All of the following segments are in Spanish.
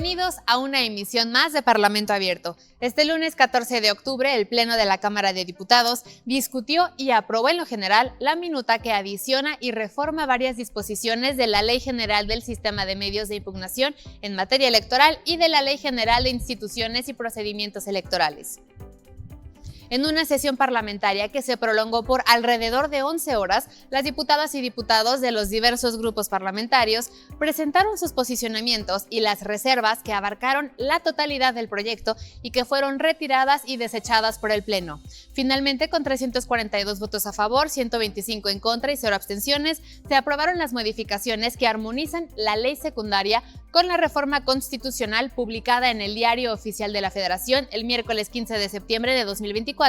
Bienvenidos a una emisión más de Parlamento Abierto. Este lunes 14 de octubre, el Pleno de la Cámara de Diputados discutió y aprobó en lo general la minuta que adiciona y reforma varias disposiciones de la Ley General del Sistema de Medios de Impugnación en materia electoral y de la Ley General de Instituciones y Procedimientos Electorales. En una sesión parlamentaria que se prolongó por alrededor de 11 horas, las diputadas y diputados de los diversos grupos parlamentarios presentaron sus posicionamientos y las reservas que abarcaron la totalidad del proyecto y que fueron retiradas y desechadas por el Pleno. Finalmente, con 342 votos a favor, 125 en contra y 0 abstenciones, se aprobaron las modificaciones que armonizan la ley secundaria con la reforma constitucional publicada en el Diario Oficial de la Federación el miércoles 15 de septiembre de 2024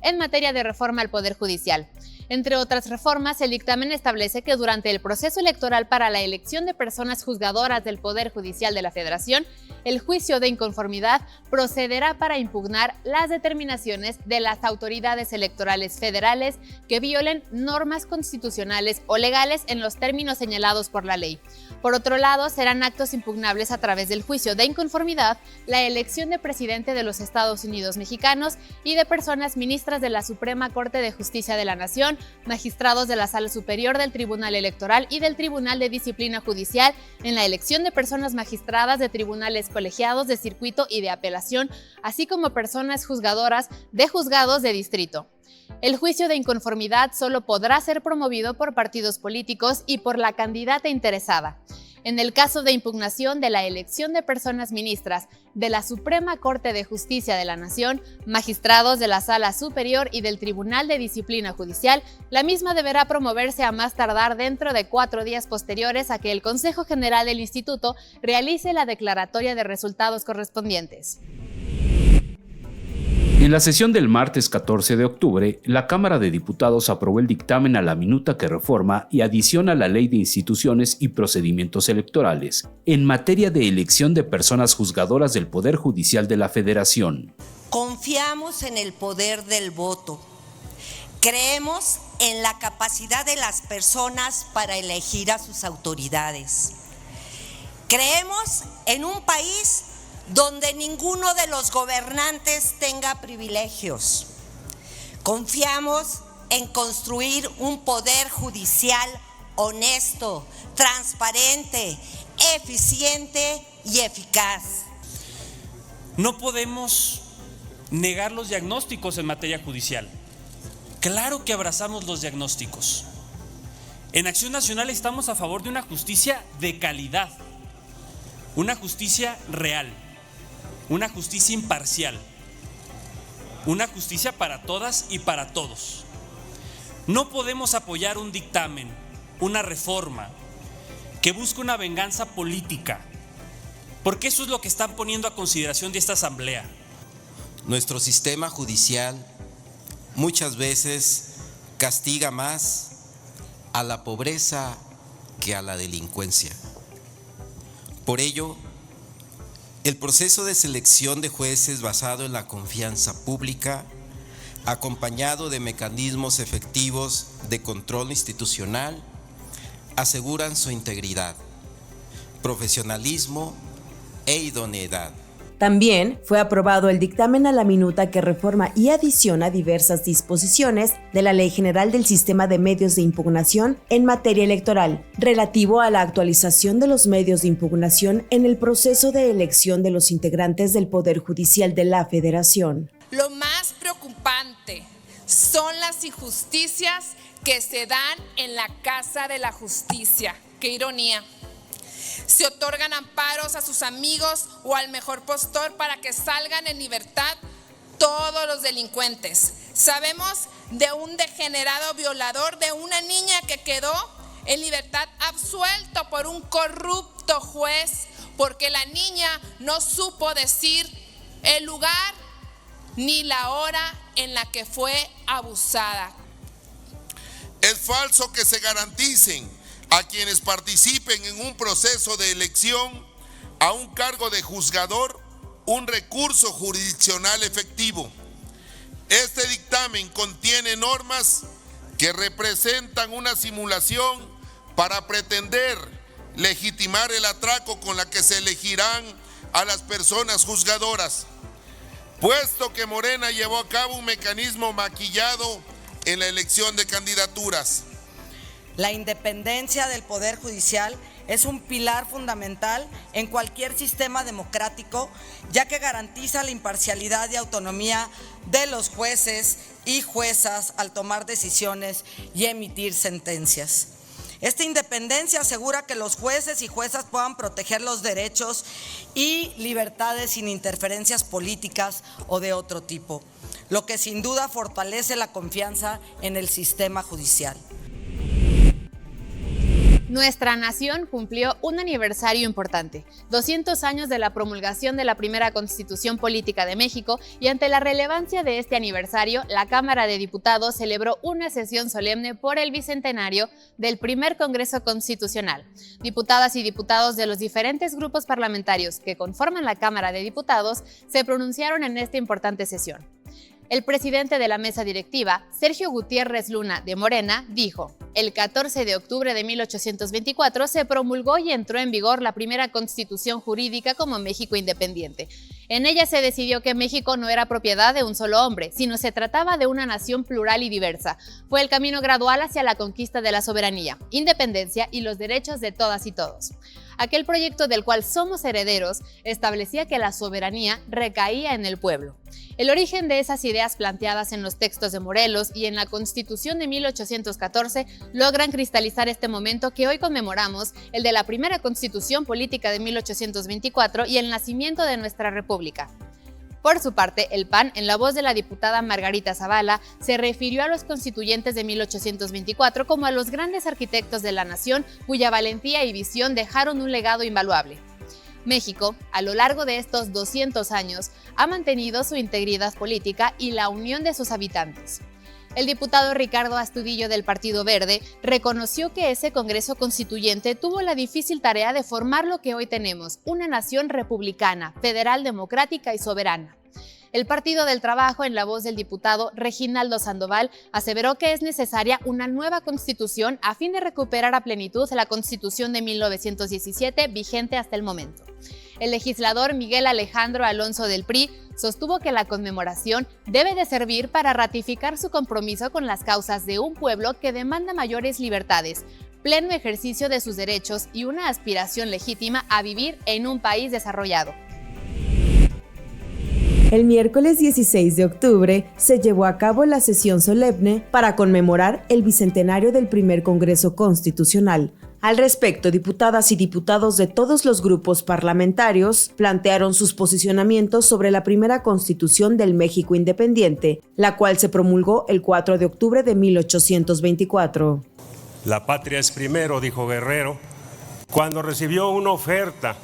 en materia de reforma al Poder Judicial. Entre otras reformas, el dictamen establece que durante el proceso electoral para la elección de personas juzgadoras del Poder Judicial de la Federación, el juicio de inconformidad procederá para impugnar las determinaciones de las autoridades electorales federales que violen normas constitucionales o legales en los términos señalados por la ley. Por otro lado, serán actos impugnables a través del juicio de inconformidad la elección de presidente de los Estados Unidos mexicanos y de personas ministras de la Suprema Corte de Justicia de la Nación, magistrados de la Sala Superior del Tribunal Electoral y del Tribunal de Disciplina Judicial en la elección de personas magistradas de tribunales colegiados de circuito y de apelación, así como personas juzgadoras de juzgados de distrito. El juicio de inconformidad solo podrá ser promovido por partidos políticos y por la candidata interesada. En el caso de impugnación de la elección de personas ministras de la Suprema Corte de Justicia de la Nación, magistrados de la Sala Superior y del Tribunal de Disciplina Judicial, la misma deberá promoverse a más tardar dentro de 4 días posteriores a que el Consejo General del Instituto realice la declaratoria de resultados correspondientes. En la sesión del martes 14 de octubre, la Cámara de Diputados aprobó el dictamen a la minuta que reforma y adiciona la Ley de Instituciones y Procedimientos Electorales en materia de elección de personas juzgadoras del Poder Judicial de la Federación. Confiamos en el poder del voto. Creemos en la capacidad de las personas para elegir a sus autoridades. Creemos en un país donde ninguno de los gobernantes tenga privilegios. Confiamos en construir un poder judicial honesto, transparente, eficiente y eficaz. No podemos negar los diagnósticos en materia judicial. Claro que abrazamos los diagnósticos. En Acción Nacional estamos a favor de una justicia de calidad, una justicia real, una justicia imparcial, una justicia para todas y para todos. No podemos apoyar un dictamen, una reforma que busca una venganza política, porque eso es lo que están poniendo a consideración de esta asamblea. Nuestro sistema judicial muchas veces castiga más a la pobreza que a la delincuencia. Por ello, el proceso de selección de jueces basado en la confianza pública, acompañado de mecanismos efectivos de control institucional, aseguran su integridad, profesionalismo e idoneidad. También fue aprobado el dictamen a la minuta que reforma y adiciona diversas disposiciones de la Ley General del Sistema de Medios de Impugnación en materia electoral, relativo a la actualización de los medios de impugnación en el proceso de elección de los integrantes del Poder Judicial de la Federación. Lo más preocupante son las injusticias que se dan en la Casa de la Justicia. ¡Qué ironía! Se otorgan amparos a sus amigos o al mejor postor para que salgan en libertad todos los delincuentes. Sabemos de un degenerado violador de una niña que quedó en libertad absuelto por un corrupto juez porque la niña no supo decir el lugar ni la hora en la que fue abusada. Es falso que se garanticen a quienes participen en un proceso de elección a un cargo de juzgador un recurso jurisdiccional efectivo. Este dictamen contiene normas que representan una simulación para pretender legitimar el atraco con la que se elegirán a las personas juzgadoras, puesto que Morena llevó a cabo un mecanismo maquillado en la elección de candidaturas. La independencia del Poder Judicial es un pilar fundamental en cualquier sistema democrático, ya que garantiza la imparcialidad y autonomía de los jueces y juezas al tomar decisiones y emitir sentencias. Esta independencia asegura que los jueces y juezas puedan proteger los derechos y libertades sin interferencias políticas o de otro tipo, lo que sin duda fortalece la confianza en el sistema judicial. Nuestra nación cumplió un aniversario importante, 200 años de la promulgación de la primera Constitución Política de México, y ante la relevancia de este aniversario, la Cámara de Diputados celebró una sesión solemne por el bicentenario del primer Congreso Constitucional. Diputadas y diputados de los diferentes grupos parlamentarios que conforman la Cámara de Diputados se pronunciaron en esta importante sesión. El presidente de la mesa directiva, Sergio Gutiérrez Luna de Morena, dijo: el 14 de octubre de 1824 se promulgó y entró en vigor la primera constitución jurídica como México independiente. En ella se decidió que México no era propiedad de un solo hombre, sino se trataba de una nación plural y diversa. Fue el camino gradual hacia la conquista de la soberanía, independencia y los derechos de todas y todos. Aquel proyecto del cual somos herederos establecía que la soberanía recaía en el pueblo. El origen de esas ideas planteadas en los textos de Morelos y en la Constitución de 1814 logran cristalizar este momento que hoy conmemoramos, el de la primera Constitución Política de 1824 y el nacimiento de nuestra República. Por su parte, el PAN, en la voz de la diputada Margarita Zavala, se refirió a los constituyentes de 1824 como a los grandes arquitectos de la nación cuya valentía y visión dejaron un legado invaluable. México, a lo largo de estos 200 años, ha mantenido su integridad política y la unión de sus habitantes. El diputado Ricardo Astudillo del Partido Verde reconoció que ese Congreso Constituyente tuvo la difícil tarea de formar lo que hoy tenemos, una nación republicana, federal, democrática y soberana. El Partido del Trabajo, en la voz del diputado Reginaldo Sandoval, aseveró que es necesaria una nueva constitución a fin de recuperar a plenitud la Constitución de 1917 vigente hasta el momento. El legislador Miguel Alejandro Alonso del PRI sostuvo que la conmemoración debe de servir para ratificar su compromiso con las causas de un pueblo que demanda mayores libertades, pleno ejercicio de sus derechos y una aspiración legítima a vivir en un país desarrollado. El miércoles 16 de octubre se llevó a cabo la sesión solemne para conmemorar el bicentenario del primer Congreso Constitucional. Al respecto, diputadas y diputados de todos los grupos parlamentarios plantearon sus posicionamientos sobre la primera Constitución del México independiente, la cual se promulgó el 4 de octubre de 1824. La patria es primero, dijo Guerrero, cuando recibió una oferta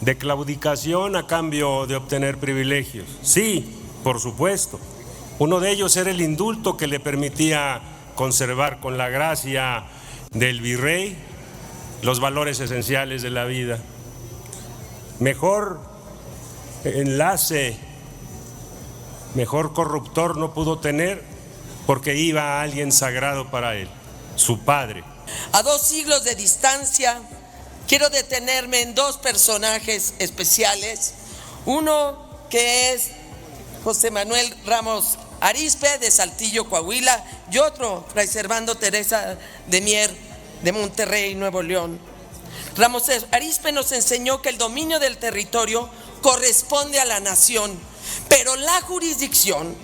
de claudicación a cambio de obtener privilegios. Sí, por supuesto. Uno de ellos era el indulto que le permitía conservar con la gracia del virrey los valores esenciales de la vida. Mejor enlace, mejor corruptor no pudo tener, porque iba a alguien sagrado para él, su padre. A 2 siglos de distancia, quiero detenerme en 2 personajes especiales. Uno que es José Manuel Ramos Arizpe de Saltillo, Coahuila, y otro, Fray Servando Teresa de Mier de Monterrey, Nuevo León. Ramos Arizpe nos enseñó que el dominio del territorio corresponde a la nación, pero la jurisdicción,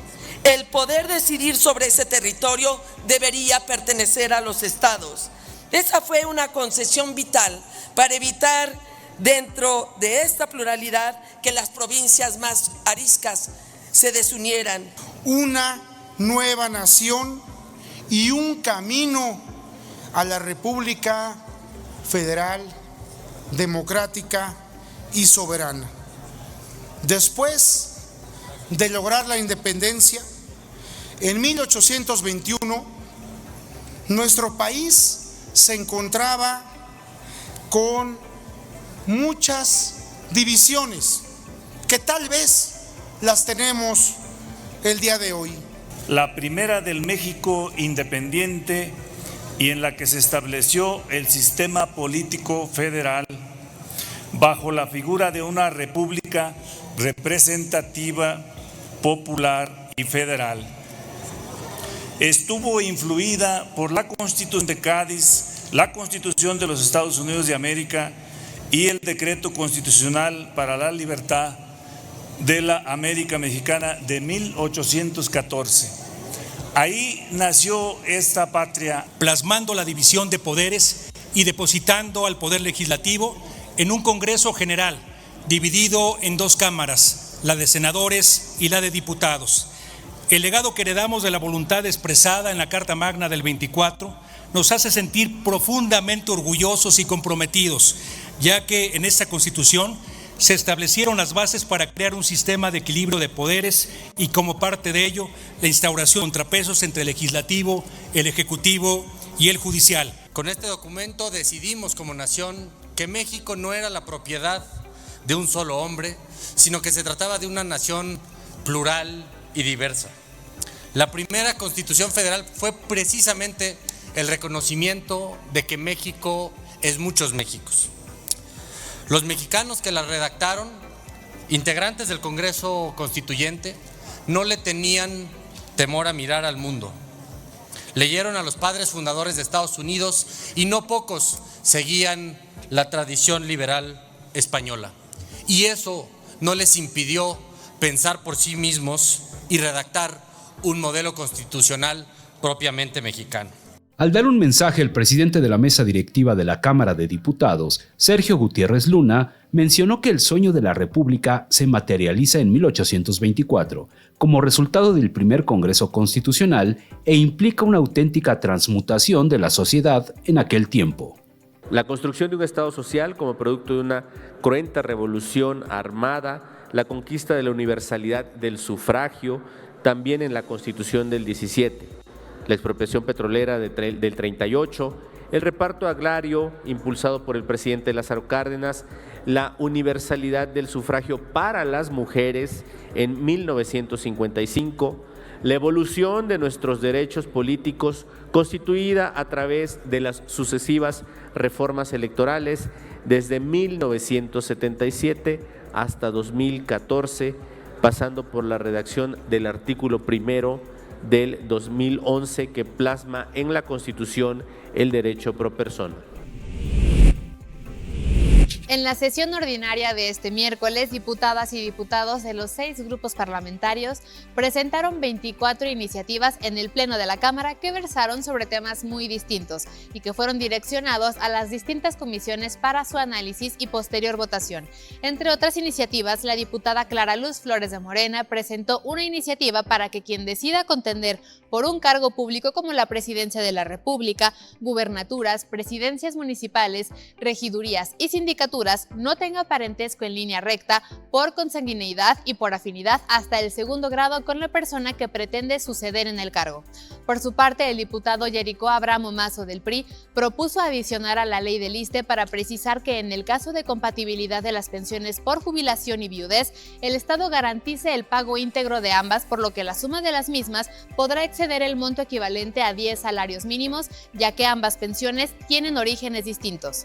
el poder decidir sobre ese territorio, debería pertenecer a los estados. Esa fue una concesión vital para evitar, dentro de esta pluralidad, que las provincias más ariscas se desunieran. Una nueva nación y un camino a la República Federal, democrática y soberana. Después de lograr la independencia, en 1821, nuestro país se encontraba con muchas divisiones que tal vez las tenemos el día de hoy. La primera del México independiente y en la que se estableció el sistema político federal, bajo la figura de una república representativa, popular y federal. Estuvo influida por la Constitución de Cádiz, la Constitución de los Estados Unidos de América y el Decreto Constitucional para la Libertad de la América Mexicana de 1814. Ahí nació esta patria, plasmando la división de poderes y depositando al Poder Legislativo en un Congreso General dividido en dos cámaras, la de senadores y la de diputados. El legado que heredamos de la voluntad expresada en la Carta Magna del 24 nos hace sentir profundamente orgullosos y comprometidos, ya que en esta Constitución se establecieron las bases para crear un sistema de equilibrio de poderes y como parte de ello, la instauración de contrapesos entre el legislativo, el ejecutivo y el judicial. Con este documento decidimos como nación que México no era la propiedad de un solo hombre, sino que se trataba de una nación plural y diversa. La primera Constitución Federal fue precisamente el reconocimiento de que México es muchos Méxicos. Los mexicanos que la redactaron, integrantes del Congreso Constituyente, no le tenían temor a mirar al mundo. Leyeron a los padres fundadores de Estados Unidos y no pocos seguían la tradición liberal española. Y eso no les impidió pensar por sí mismos y redactar un modelo constitucional propiamente mexicano. Al dar un mensaje, el presidente de la mesa directiva de la Cámara de Diputados, Sergio Gutiérrez Luna, mencionó que el sueño de la República se materializa en 1824, como resultado del primer Congreso Constitucional e implica una auténtica transmutación de la sociedad en aquel tiempo. La construcción de un Estado social como producto de una cruenta revolución armada, la conquista de la universalidad del sufragio, también en la Constitución del 17, la expropiación petrolera del 38, el reparto agrario impulsado por el presidente Lázaro Cárdenas, la universalidad del sufragio para las mujeres en 1955, la evolución de nuestros derechos políticos constituida a través de las sucesivas reformas electorales desde 1977 hasta 2014, pasando por la redacción del artículo primero del 2011 que plasma en la Constitución el derecho pro persona. En la sesión ordinaria de este miércoles, diputadas y diputados de los 6 grupos parlamentarios presentaron 24 iniciativas en el Pleno de la Cámara que versaron sobre temas muy distintos y que fueron direccionados a las distintas comisiones para su análisis y posterior votación. Entre otras iniciativas, la diputada Clara Luz Flores de Morena presentó una iniciativa para que quien decida contender por un cargo público como la Presidencia de la República, gubernaturas, presidencias municipales, regidurías y sindicaturas no tenga parentesco en línea recta, por consanguineidad y por afinidad hasta el 2º grado con la persona que pretende suceder en el cargo. Por su parte, el diputado Yerico Abramo Mazo del PRI propuso adicionar a la ley del ISSSTE para precisar que en el caso de compatibilidad de las pensiones por jubilación y viudez, el Estado garantice el pago íntegro de ambas, por lo que la suma de las mismas podrá exceder el monto equivalente a 10 salarios mínimos, ya que ambas pensiones tienen orígenes distintos.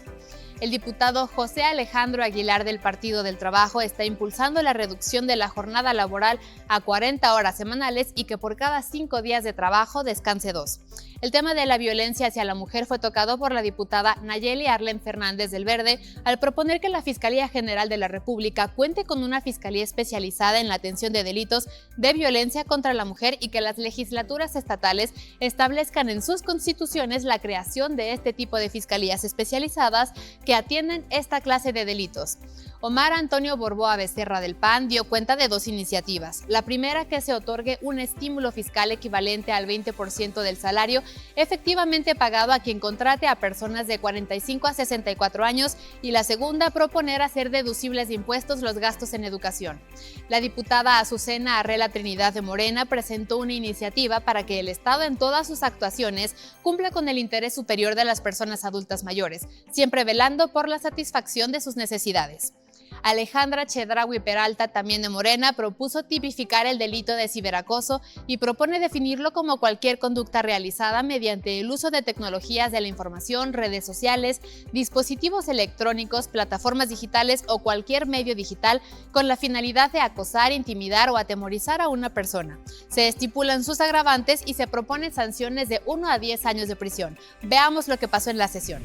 El diputado José Alejandro Aguilar del Partido del Trabajo está impulsando la reducción de la jornada laboral a 40 horas semanales y que por cada 5 días de trabajo descanse 2. El tema de la violencia hacia la mujer fue tocado por la diputada Nayeli Arlen Fernández del Verde al proponer que la Fiscalía General de la República cuente con una fiscalía especializada en la atención de delitos de violencia contra la mujer y que las legislaturas estatales establezcan en sus constituciones la creación de este tipo de fiscalías especializadas que atienden esta clase de delitos. Omar Antonio Borboa Becerra del PAN dio cuenta de 2 iniciativas. La primera, que se otorgue un estímulo fiscal equivalente al 20% del salario efectivamente pagado a quien contrate a personas de 45 a 64 años, y la segunda, proponer hacer deducibles de impuestos los gastos en educación. La diputada Azucena Arrela Trinidad de Morena presentó una iniciativa para que el Estado en todas sus actuaciones cumpla con el interés superior de las personas adultas mayores, siempre velando por la satisfacción de sus necesidades. Alejandra Chedraui Peralta, también de Morena, propuso tipificar el delito de ciberacoso y propone definirlo como cualquier conducta realizada mediante el uso de tecnologías de la información, redes sociales, dispositivos electrónicos, plataformas digitales o cualquier medio digital con la finalidad de acosar, intimidar o atemorizar a una persona. Se estipulan sus agravantes y se proponen sanciones de 1 a 10 años de prisión. Veamos lo que pasó en la sesión.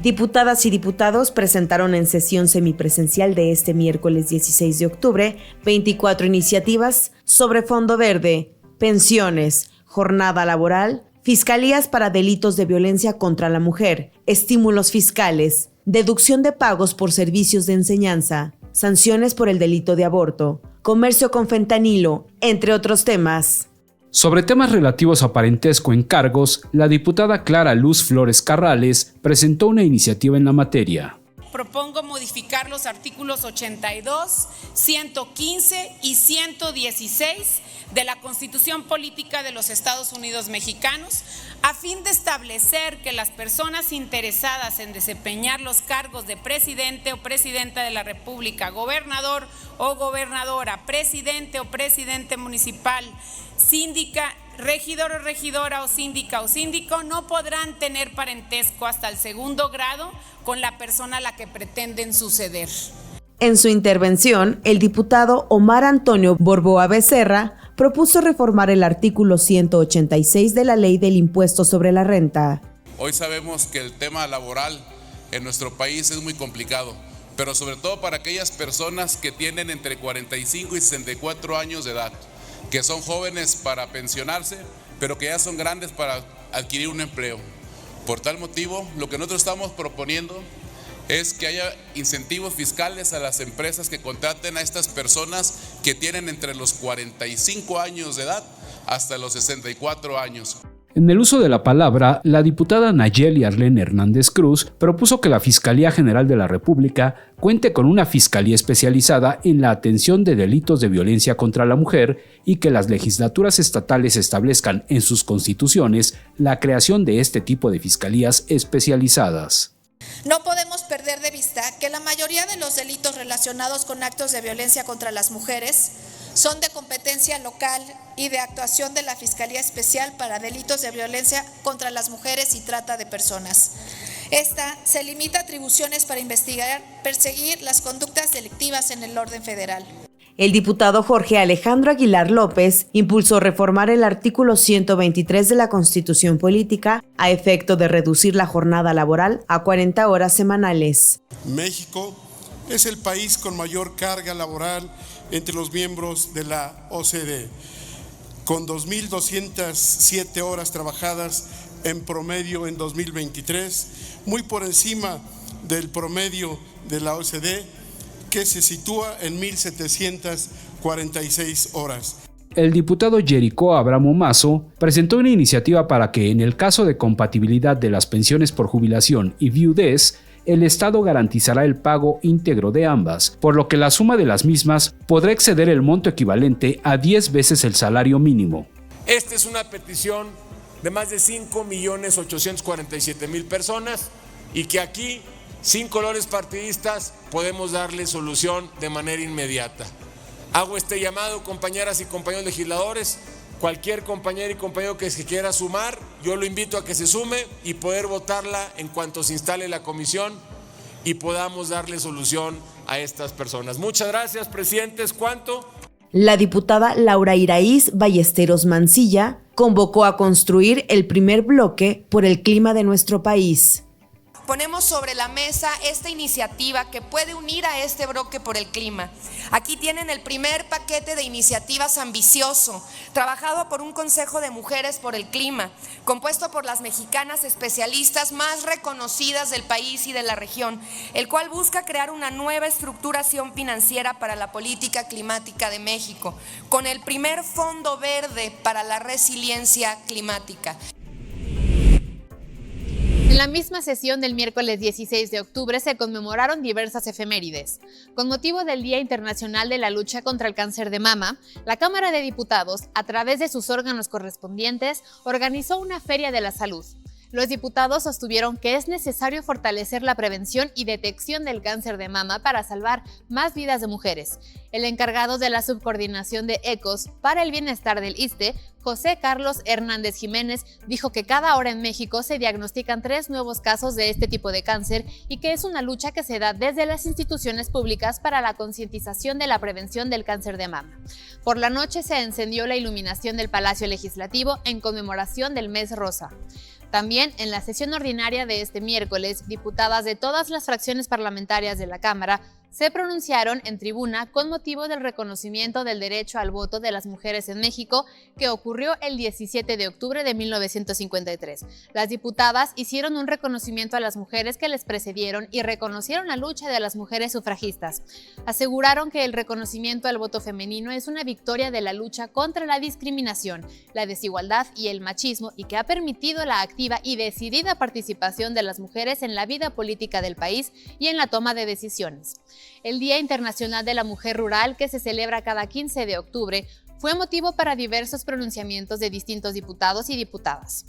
Diputadas y diputados presentaron en sesión semipresencial de este miércoles 16 de octubre 24 iniciativas sobre Fondo Verde, pensiones, jornada laboral, fiscalías para delitos de violencia contra la mujer, estímulos fiscales, deducción de pagos por servicios de enseñanza, sanciones por el delito de aborto, comercio con fentanilo, entre otros temas. Sobre temas relativos a parentesco en cargos, la diputada Clara Luz Flores Carrales presentó una iniciativa en la materia. Propongo modificar los artículos 82, 115 y 116 de la Constitución Política de los Estados Unidos Mexicanos a fin de establecer que las personas interesadas en desempeñar los cargos de presidente o presidenta de la República, gobernador o gobernadora, presidente o presidente municipal, síndica, regidor o regidora o síndico no podrán tener parentesco hasta el 2º grado con la persona a la que pretenden suceder. En su intervención, el diputado Omar Antonio Borboa Becerra propuso reformar el artículo 186 de la Ley del Impuesto sobre la Renta. Hoy sabemos que el tema laboral en nuestro país es muy complicado, pero sobre todo para aquellas personas que tienen entre 45 y 64 años de edad, que son jóvenes para pensionarse, pero que ya son grandes para adquirir un empleo. Por tal motivo, lo que nosotros estamos proponiendo es que haya incentivos fiscales a las empresas que contraten a estas personas que tienen entre los 45 años de edad hasta los 64 años. En el uso de la palabra, la diputada Nayeli Arlene Hernández Cruz propuso que la Fiscalía General de la República cuente con una fiscalía especializada en la atención de delitos de violencia contra la mujer y que las legislaturas estatales establezcan en sus constituciones la creación de este tipo de fiscalías especializadas. No podemos perder de vista que la mayoría de los delitos relacionados con actos de violencia contra las mujeres son de competencia local y de actuación de la Fiscalía Especial para Delitos de Violencia contra las Mujeres y Trata de Personas. Esta se limita a atribuciones para investigar, perseguir las conductas delictivas en el orden federal. El diputado Jorge Alejandro Aguilar López impulsó reformar el artículo 123 de la Constitución Política a efecto de reducir la jornada laboral a 40 horas semanales. México es el país con mayor carga laboral entre los miembros de la OCDE, con 2.207 horas trabajadas en promedio en 2023, muy por encima del promedio de la OCDE, que se sitúa en 1.746 horas. El diputado Jericó Abramo Mazo presentó una iniciativa para que, en el caso de compatibilidad de las pensiones por jubilación y viudez, el Estado garantizará el pago íntegro de ambas, por lo que la suma de las mismas podrá exceder el monto equivalente a 10 veces el salario mínimo. Esta es una petición de más de 5.847.000 personas y que aquí, sin colores partidistas, podemos darle solución de manera inmediata. Hago este llamado, compañeras y compañeros legisladores. Cualquier compañera y compañero que se quiera sumar, yo lo invito a que se sume y poder votarla en cuanto se instale la comisión y podamos darle solución a estas personas. Muchas gracias, presidentes. ¿Cuánto? La diputada Laura Iraíz Ballesteros Mancilla convocó a construir el primer bloque por el clima de nuestro país. Ponemos sobre la mesa esta iniciativa que puede unir a este bloque por el clima. Aquí tienen el primer paquete de iniciativas ambicioso, trabajado por un Consejo de Mujeres por el Clima, compuesto por las mexicanas especialistas más reconocidas del país y de la región, el cual busca crear una nueva estructuración financiera para la política climática de México, con el primer Fondo Verde para la resiliencia climática. En la misma sesión del miércoles 16 de octubre se conmemoraron diversas efemérides. Con motivo del Día Internacional de la Lucha contra el Cáncer de Mama, la Cámara de Diputados, a través de sus órganos correspondientes, organizó una Feria de la Salud. Los diputados sostuvieron que es necesario fortalecer la prevención y detección del cáncer de mama para salvar más vidas de mujeres. El encargado de la subcoordinación de ECOS para el bienestar del ISSSTE, José Carlos Hernández Jiménez, dijo que cada hora en México se diagnostican 3 nuevos casos de este tipo de cáncer y que es una lucha que se da desde las instituciones públicas para la concientización de la prevención del cáncer de mama. Por la noche se encendió la iluminación del Palacio Legislativo en conmemoración del Mes Rosa. También, en la sesión ordinaria de este miércoles, diputadas de todas las fracciones parlamentarias de la Cámara se pronunciaron en tribuna con motivo del reconocimiento del derecho al voto de las mujeres en México que ocurrió el 17 de octubre de 1953. Las diputadas hicieron un reconocimiento a las mujeres que les precedieron y reconocieron la lucha de las mujeres sufragistas. Aseguraron que el reconocimiento al voto femenino es una victoria de la lucha contra la discriminación, la desigualdad y el machismo y que ha permitido la activa y decidida participación de las mujeres en la vida política del país y en la toma de decisiones. El Día Internacional de la Mujer Rural, que se celebra cada 15 de octubre, fue motivo para diversos pronunciamientos de distintos diputados y diputadas.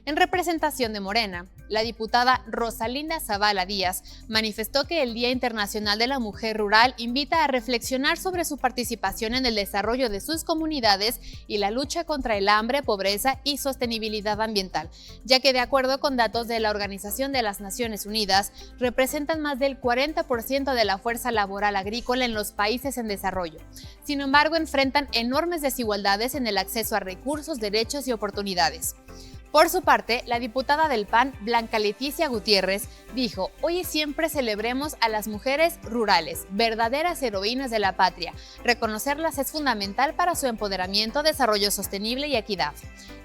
En representación de Morena, la diputada Rosalinda Zavala Díaz manifestó que el Día Internacional de la Mujer Rural invita a reflexionar sobre su participación en el desarrollo de sus comunidades y la lucha contra el hambre, pobreza y sostenibilidad ambiental, ya que de acuerdo con datos de la Organización de las Naciones Unidas, representan más del 40% de la fuerza laboral agrícola en los países en desarrollo. Sin embargo, enfrentan enormes desigualdades en el acceso a recursos, derechos y oportunidades. Por su parte, la diputada del PAN, Blanca Leticia Gutiérrez, dijo: hoy y siempre celebremos a las mujeres rurales, verdaderas heroínas de la patria. Reconocerlas es fundamental para su empoderamiento, desarrollo sostenible y equidad.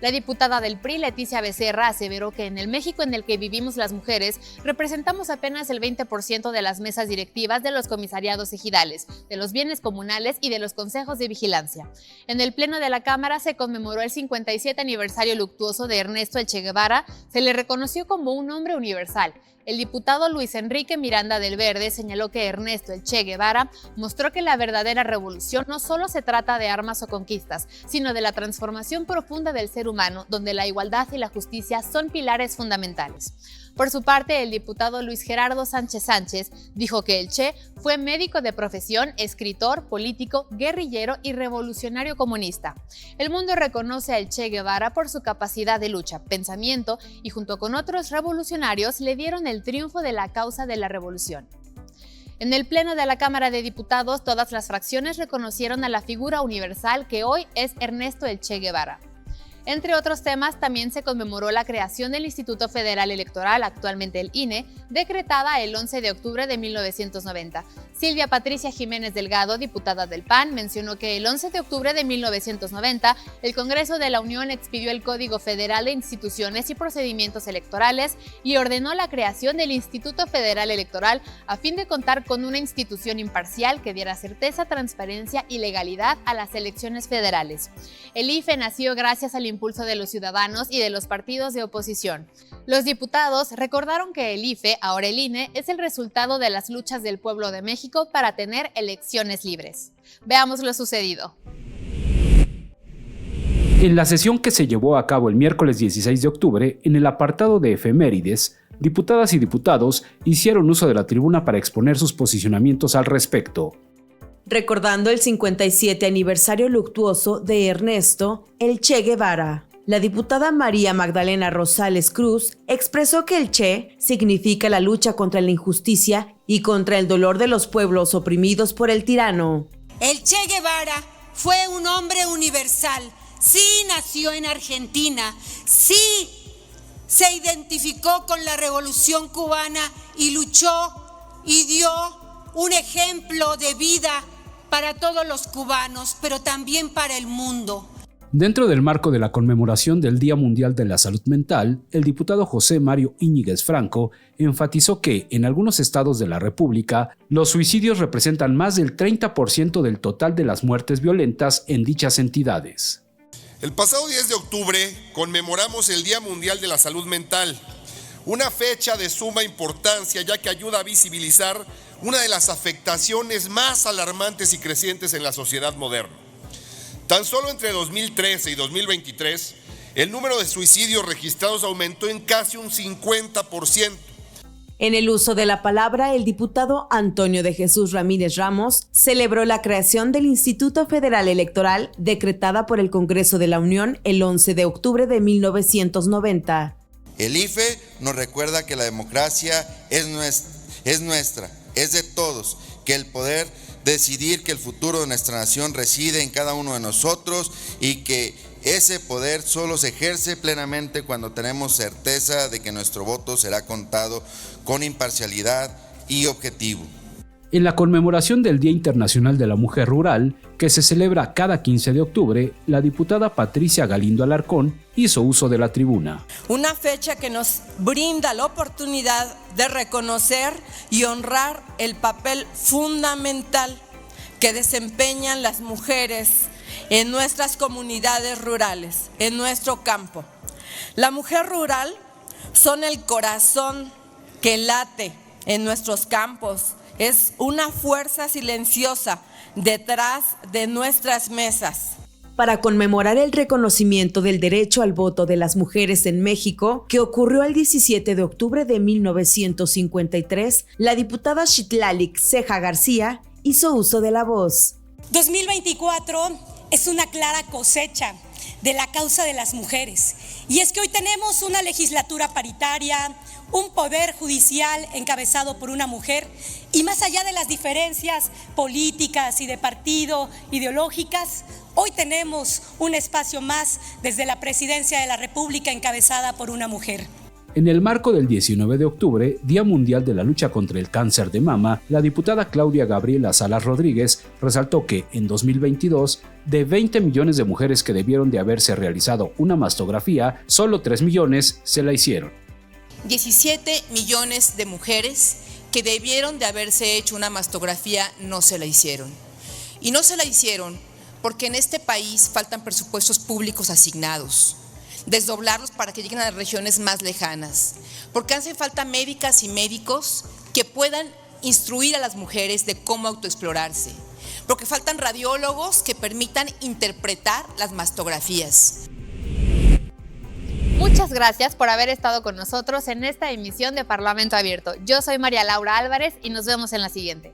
La diputada del PRI, Leticia Becerra, aseveró que en el México en el que vivimos las mujeres, representamos apenas el 20% de las mesas directivas de los comisariados ejidales, de los bienes comunales y de los consejos de vigilancia. En el Pleno de la Cámara se conmemoró el 57 aniversario luctuoso de Ernesto El Che Guevara. Se le reconoció como un hombre universal. El diputado Luis Enrique Miranda del Verde señaló que Ernesto El Che Guevara mostró que la verdadera revolución no solo se trata de armas o conquistas, sino de la transformación profunda del ser humano, donde la igualdad y la justicia son pilares fundamentales. Por su parte, el diputado Luis Gerardo Sánchez Sánchez dijo que el Che fue médico de profesión, escritor, político, guerrillero y revolucionario comunista. El mundo reconoce a El Che Guevara por su capacidad de lucha, pensamiento y junto con otros revolucionarios le dieron el triunfo de la causa de la revolución. En el Pleno de la Cámara de Diputados, todas las fracciones reconocieron a la figura universal que hoy es Ernesto El Che Guevara. Entre otros temas, también se conmemoró la creación del Instituto Federal Electoral, actualmente el INE, decretada el 11 de octubre de 1990. Silvia Patricia Jiménez Delgado, diputada del PAN, mencionó que el 11 de octubre de 1990 el Congreso de la Unión expidió el Código Federal de Instituciones y Procedimientos Electorales y ordenó la creación del Instituto Federal Electoral a fin de contar con una institución imparcial que diera certeza, transparencia y legalidad a las elecciones federales. El IFE nació gracias al impulso de los ciudadanos y de los partidos de oposición. Los diputados recordaron que el IFE, ahora el INE, es el resultado de las luchas del pueblo de México para tener elecciones libres. Veamos lo sucedido. En la sesión que se llevó a cabo el miércoles 16 de octubre, en el apartado de efemérides, diputadas y diputados hicieron uso de la tribuna para exponer sus posicionamientos al respecto. Recordando el 57 aniversario luctuoso de Ernesto El Che Guevara, la diputada María Magdalena Rosales Cruz expresó que el Che significa la lucha contra la injusticia y contra el dolor de los pueblos oprimidos por el tirano. El Che Guevara fue un hombre universal. Sí nació en Argentina, sí se identificó con la Revolución Cubana y luchó y dio un ejemplo de vida para todos los cubanos, pero también para el mundo. Dentro del marco de la conmemoración del Día Mundial de la Salud Mental, el diputado José Mario Íñiguez Franco enfatizó que en algunos estados de la República los suicidios representan más del 30% del total de las muertes violentas en dichas entidades. El pasado 10 de octubre conmemoramos el Día Mundial de la Salud Mental, una fecha de suma importancia ya que ayuda a visibilizar una de las afectaciones más alarmantes y crecientes en la sociedad moderna. Tan solo entre 2013 y 2023, El número de suicidios registrados aumentó en casi un 50%. En el uso de la palabra, el diputado Antonio de Jesús Ramírez Ramos celebró la creación del Instituto Federal Electoral decretada por el Congreso de la Unión el 11 de octubre de 1990. El IFE nos recuerda que la democracia es nuestra, es de todos, que el poder decidir que el futuro de nuestra nación reside en cada uno de nosotros y que ese poder solo se ejerce plenamente cuando tenemos certeza de que nuestro voto será contado con imparcialidad y objetivo. En la conmemoración del Día Internacional de la Mujer Rural, que se celebra cada 15 de octubre, la diputada Patricia Galindo Alarcón hizo uso de la tribuna. Una fecha que nos brinda la oportunidad de reconocer y honrar el papel fundamental que desempeñan las mujeres en nuestras comunidades rurales, en nuestro campo. La mujer rural son el corazón que late en nuestros campos, es una fuerza silenciosa detrás de nuestras mesas. Para conmemorar el reconocimiento del derecho al voto de las mujeres en México, que ocurrió el 17 de octubre de 1953, la diputada Xitlalic Ceja García hizo uso de la voz. 2024 es una clara cosecha de la causa de las mujeres. Y es que hoy tenemos una legislatura paritaria, un poder judicial encabezado por una mujer, y más allá de las diferencias políticas y de partido, ideológicas, hoy tenemos un espacio más desde la Presidencia de la República encabezada por una mujer. En el marco del 19 de octubre, Día Mundial de la Lucha contra el Cáncer de Mama, la diputada Claudia Gabriela Salas Rodríguez resaltó que en 2022, de 20 millones de mujeres que debieron de haberse realizado una mastografía, solo 3 millones se la hicieron. 17 millones de mujeres que debieron de haberse hecho una mastografía no se la hicieron. Y no se la hicieron porque en este país faltan presupuestos públicos asignados, desdoblarlos para que lleguen a las regiones más lejanas, porque hacen falta médicas y médicos que puedan instruir a las mujeres de cómo autoexplorarse, porque faltan radiólogos que permitan interpretar las mastografías. Muchas gracias por haber estado con nosotros en esta emisión de Parlamento Abierto. Yo soy María Laura Álvarez y nos vemos en la siguiente.